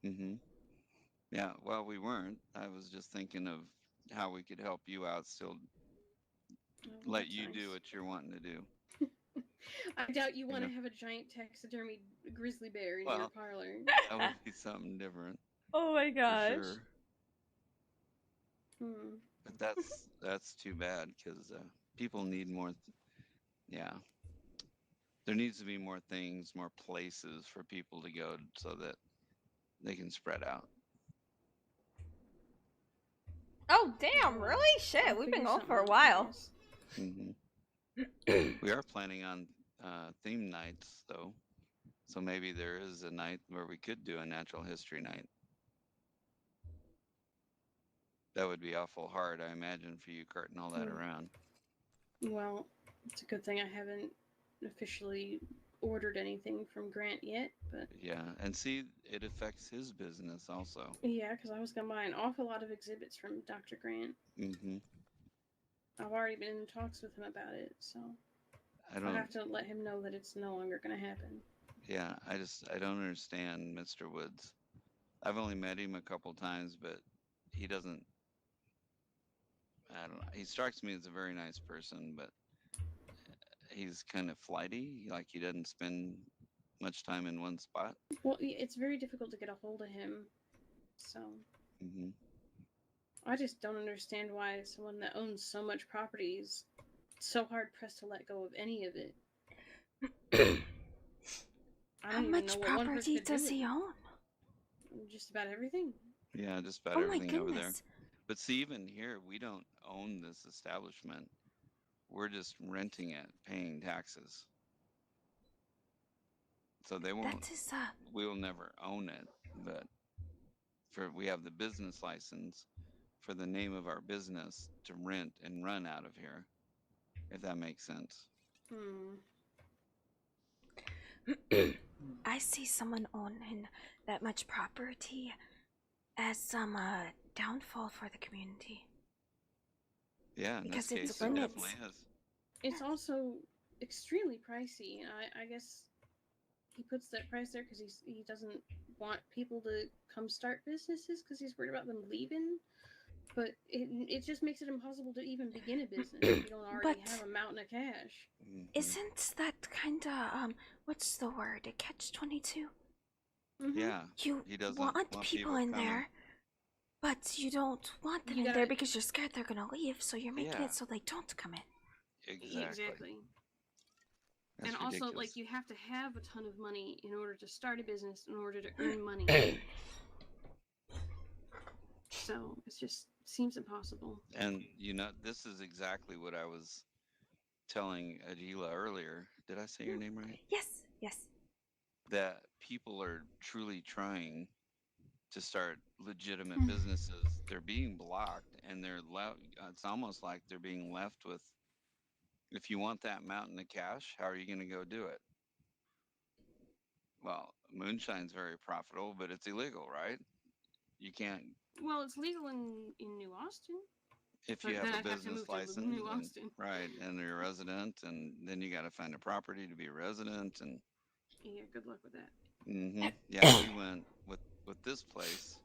Mm-hmm. Yeah, well, we weren't. I was just thinking of how we could help you out, still Oh, well, let that's you do nice. what you're wanting to do. I doubt you You want know, to have a giant taxidermy grizzly bear in your well, parlor. that would be something different Oh my for gosh. sure. Hmm. But that's too bad because people need more. Yeah, there needs to be more things, more places for people to go so that they can spread out. Oh Oh damn, well, really? I'll Shit, we've been figure going something for a out, I while. guess. Hmm. We are planning on theme nights though, so maybe there is a night where we could do a natural history night. That would be awful hard, I imagine, for you carting all that Hmm. around. Well, it's a good thing I haven't officially ordered anything from Grant yet, but Yeah, and see, it affects his business also. yeah, because I was gonna buy an awful lot of exhibits from Dr. Grant. Hmm. I've already been in talks with him about it, so I I'll don't. have to let him know that it's no longer gonna happen. Yeah, I don't understand Mr. Woods. I've only met him a couple times, but he doesn't. I don't know. He strikes me as a very nice person, but he's kind of flighty. Like he doesn't spend much time in one spot. Well, it's very difficult to get a hold of him, so Hmm. I just don't understand why someone that owns so much property is so hard pressed to let go of any of it. I How don't even know much what one person property could do does with he it. own? Just about everything. Yeah, just about Oh my everything over there. goodness. But see, even here, we don't own this establishment. We're just renting it, paying taxes. So they won't. That is We will never own it, but for we have the business license for the name of our business to rent and run out of here, if that makes sense. Hmm. I see someone owning that much property as some downfall for the community Yeah, in this because it case, It's it all. definitely limits. is. It's also extremely pricey, and I guess he puts that price there because he doesn't want people to come start businesses because he's worried about them leaving. But it just makes it impossible to even begin a business if you don't already have But a mountain of cash. Hmm. isn't that kinda what's the word? A catch 22? Mm-hmm. Yeah, You he doesn't want want people people in coming. there, but you don't want them You in gotta there because you're scared they're gonna leave, so you're making Yeah, it so they don't come in. exactly. exactly. And That's also, like, ridiculous. you have to have a ton of money in order to start a business, in order to earn money. So it just seems impossible. And this is exactly what I was telling Adila earlier. Did I say your name right? Yes, yes. That people are truly trying to start legitimate businesses. They're being blocked, and they're left. It's almost like they're being left with, if you want that mountain of cash, how are you going to go do it? Well, moonshine's very profitable, but it's illegal, right? You can't, Well, it's legal in New Austin, if you but have then a I'd have to business move to license New and Austin. right, and you're a resident, and then you got to find a property to be a resident, and Yeah, good luck with that. yeah, we went with this place.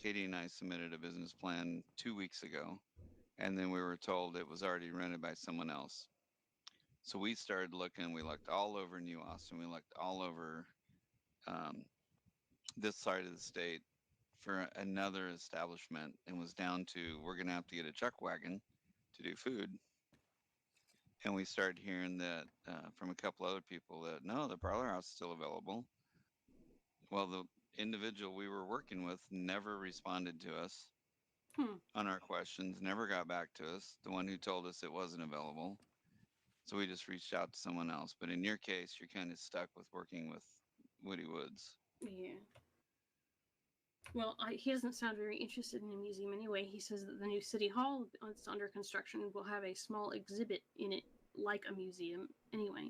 Katie and I submitted a business plan 2 weeks ago, and then we were told it was already rented by someone else. So we started looking. We looked all over New Austin. We looked all over um, this side of the state for another establishment, and was down to we're gonna have to get a chuck wagon to do food. And we started hearing that from a couple other people that no, the parlor house is still available. Well, the individual we were working with never responded to us Hmm. on our questions, never got back to us, the one who told us it wasn't available. So we just reached out to someone else. But in your case, you're kind of stuck with working with Woody Woods. Yeah. Well, he doesn't sound very interested in a museum anyway. He says that the new city hall that's under construction will have a small exhibit in it, like a museum. Anyway,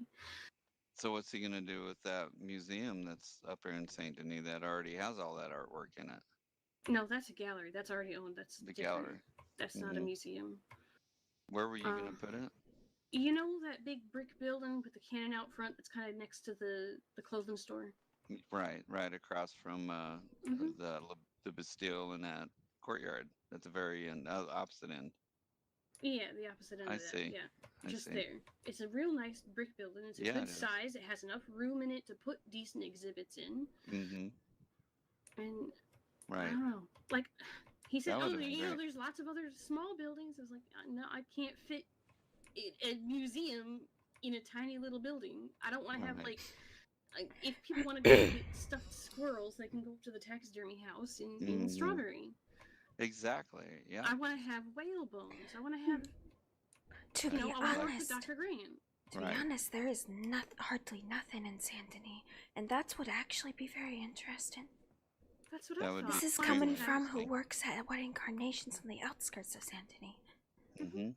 So what's he going to do with that museum that's up there in St. Denis that already has all that artwork in it? no, that's a gallery. That's already owned. That's The different. gallery. That's not a Hmm. museum. Where were you going Uh, to put it? you know that big brick building with the cannon out front that's kind of next to the clothing store? Right across from Hmm. the Bastille in that courtyard at the very end, opposite end. Yeah, the opposite end I of that. see. Yeah, I just see. there. It's a real nice brick building. It's a Yeah, good it is. size. It has enough room in it to put decent exhibits in. Mm-hmm. And I Right. don't know. Like he said, That oh, would have been great. there's lots of other small buildings. I was like, no, I can't fit a museum in a tiny little building. I don't want to have Right. if people want to go look at stuffed squirrels, they can go to the taxidermy house in Mm-hmm. Strawberry. Exactly. Yeah. I want to have whale bones. I want to have, To you know, be I want to Like, work with honest, Dr. Grant. right. there is hardly nothing in Saint Denis, and that would actually be very interesting. That's what I That would thought. be This is I wanted to coming extremely have from who interesting. works at Wedding Carnations on the outskirts of Saint Denis. Mm-hmm.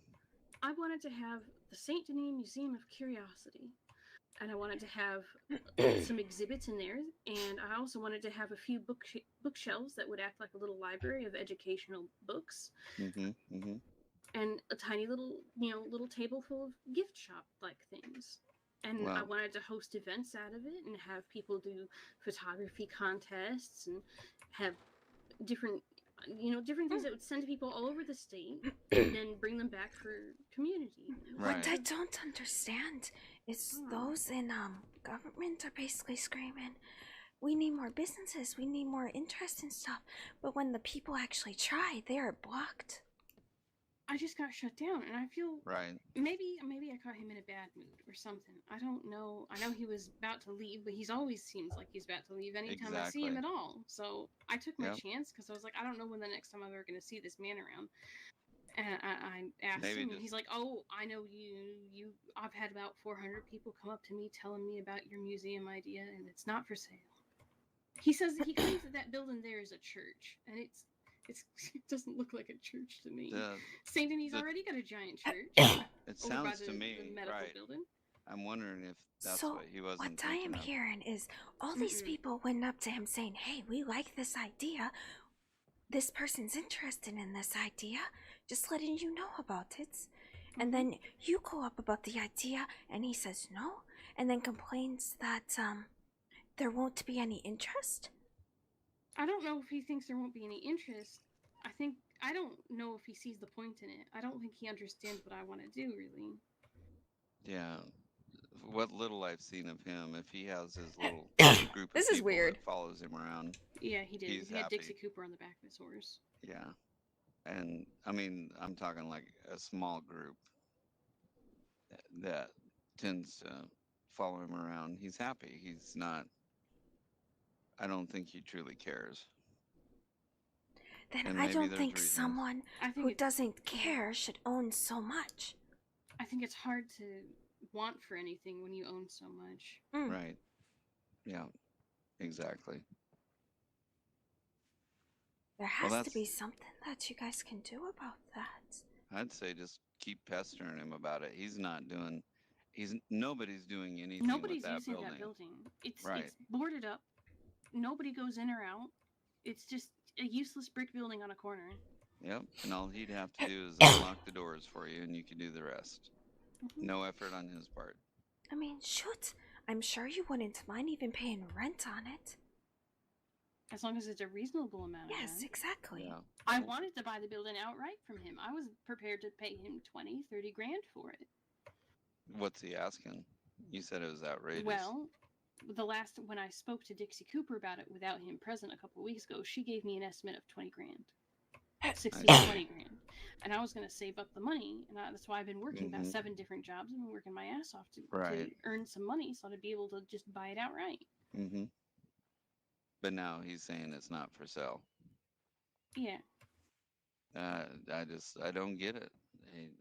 I wanted to have the Saint Denis Museum of Curiosity, and I wanted to have some exhibits in there, and I also wanted to have a few bookshelves that would act like a little library of educational books, Mm-hmm. Mm-hmm. and a tiny little little table full of gift shop like things. And I Well, wanted to host events out of it and have people do photography contests and have different different things that would send people all over the state and then bring them back for community. What right. I don't understand is Oh. those in government are basically screaming, we need more businesses, we need more interest in stuff. But when the people actually try, they are blocked. I just got shut down, and I feel Right. maybe I caught him in a bad mood or something. I don't know. I know he was about to leave, but he's always seems like he's about to leave anytime I see him Exactly. at all. So I took my Yep. chance because I was like, I don't know when the next time I'm ever going to see this man around. And I asked Maybe him, and just he's like, "Oh, I know you. I've had about 400 people come up to me telling me about your museum idea, and it's not for sale." He says he claims that building there is a church, and it doesn't look like a church to me. the Saint Denis the. already got a giant church It over by sounds to the me medical right. building. I'm wondering if that's So, what he what wasn't I am thinking of. hearing is all these Mm-mm. people went up to him saying, hey, we like this idea. This person's interested in this idea. Just letting you know about it. And then you go up about the idea, and he says no, and then complains that there won't be any interest. I don't know if he thinks there won't be any interest. I don't know if he sees the point in it. I don't think he understands what I want to do really. Yeah. What little I've seen of him, if he has his little group of This is people weird. that follows him around, Yeah, he did. he's He had Dixie happy. Cooper on the back of his horse. Yeah. And I mean, I'm talking like a small group that tends to follow him around. He's happy. He's not, I don't think he truly cares. Then And I maybe don't there's think reasons. someone I think who it's doesn't care should own so much. I think it's hard to want for anything when you own so much. Right. Yeah, exactly. There Well, has to that's, be something that you guys can do about that. I'd say just keep pestering him about it. He's not doing, nobody's doing anything with Nobody's that using that building. building. Right. It's boarded up. Nobody goes in or out. It's just a useless brick building on a corner. Yep. And all he'd have to do is unlock the doors for you and you can do the rest. Mm-hmm. No effort on his part. I mean, shoot, I'm sure you wouldn't mind even paying rent on it. As long as it's a reasonable amount. Yes, exactly. Yeah. I wanted to buy the building outright from him. I was prepared to pay him 20, 30 grand for it. What's he asking? You said it was outrageous. Well, when I spoke to Dixie Cooper about it without him present a couple of weeks ago, she gave me an estimate of 20 grand. 16 to 20 grand. And I was going to save up the money. And that's why I've been working about 7 different jobs. I've been working my ass off to earn some money so I'd be able to just buy it outright. Mm-hmm. But now he's saying it's not for sale. Yeah. I don't get it.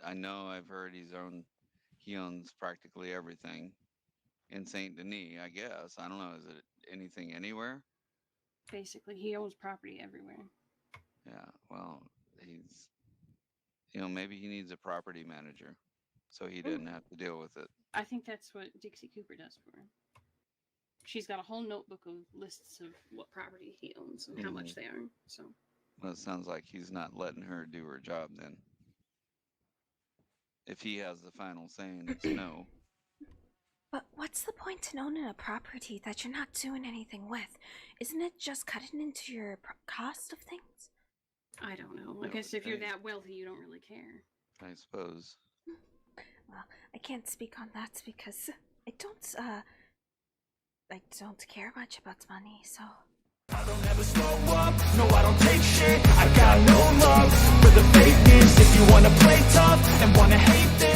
I know I've heard he owns practically everything in Saint Denis, I guess. I don't know. Is it anything anywhere? Basically, he owns property everywhere. Yeah. Well, he's, maybe he needs a property manager so he didn't have to deal with it. I think that's what Dixie Cooper does for him. She's got a whole notebook of lists of what property he owns and how much they are. So. Well, it sounds like he's not letting her do her job then. If he has the final say and it's no. But what's the point in owning a property that you're not doing anything with? Isn't it just cutting into your cost of things? I don't know. I No, guess if you're I- that wealthy, you don't really care. I suppose. Well, I can't speak on that because I don't care much about money, so... I don't ever slow up, no I don't take shit. I got no love for the fakeness. If you wanna play tough and wanna hate this,